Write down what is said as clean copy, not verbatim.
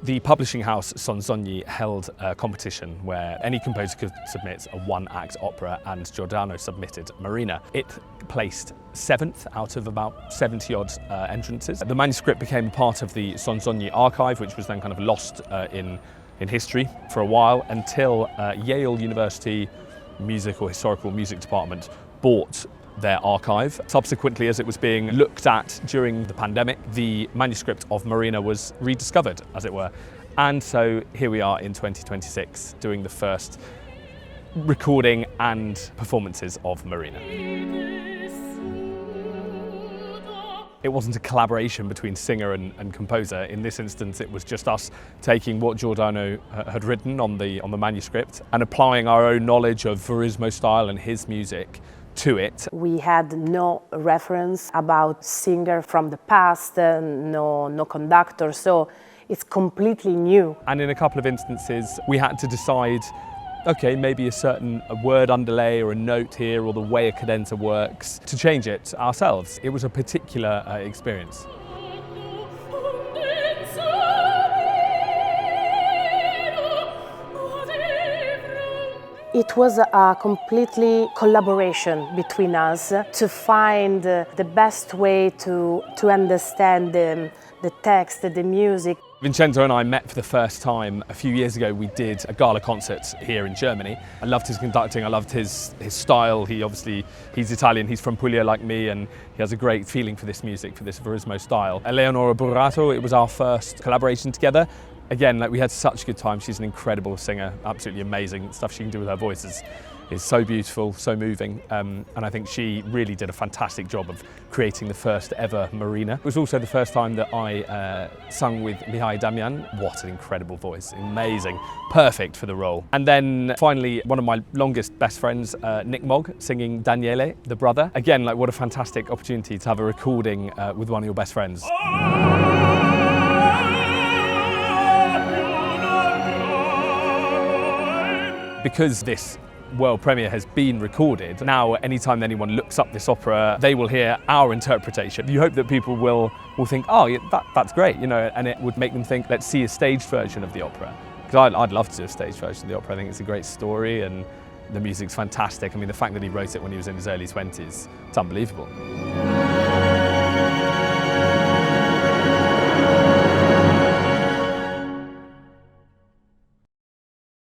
The publishing house Sonzogni held a competition where any composer could submit a one-act opera, and Giordano submitted Marina. It placed 7th out of about 70-odd entrances. The manuscript became part of the Sonzogni archive, which was then kind of lost in history for a while, until Yale University Music or Historical Music Department bought their archive. Subsequently, as it was being looked at during the pandemic, the manuscript of Marina was rediscovered, as it were. And so here we are in 2026 doing the first recording and performances of Marina. It wasn't a collaboration between singer and composer. In this instance, it was just us taking what Giordano had written on the manuscript and applying our own knowledge of Verismo style and his music to it. We had no reference about singer from the past, no conductor, so it's completely new. And in a couple of instances, we had to decide, okay, maybe a word underlay or a note here or the way a cadenza works, to change it ourselves. It was a particular experience. It was a completely collaboration between us to find the best way to understand the text, the music. Vincenzo and I met for the first time a few years ago. We did a gala concert here in Germany. I loved his conducting, I loved his style. He's Italian, he's from Puglia like me, and he has a great feeling for this music, for this Verismo style. Eleonora Buratto, it was our first collaboration together. Again, we had such a good time. She's an incredible singer, absolutely amazing. The stuff she can do with her voice is so beautiful, so moving. And I think she really did a fantastic job of creating the first ever Marina. It was also the first time that I sung with Mihai Damian. What an incredible voice, amazing, perfect for the role. And then finally, one of my longest best friends, Nick Mogg, singing Daniele, the brother. Again, what a fantastic opportunity to have a recording with one of your best friends. Because this world premiere has been recorded, now anytime anyone looks up this opera, they will hear our interpretation. You hope that people will think, oh, yeah, that's great, and it would make them think, let's see a staged version of the opera. Because I'd love to do a staged version of the opera. I think it's a great story and the music's fantastic. I mean, the fact that he wrote it when he was in his early 20s, it's unbelievable.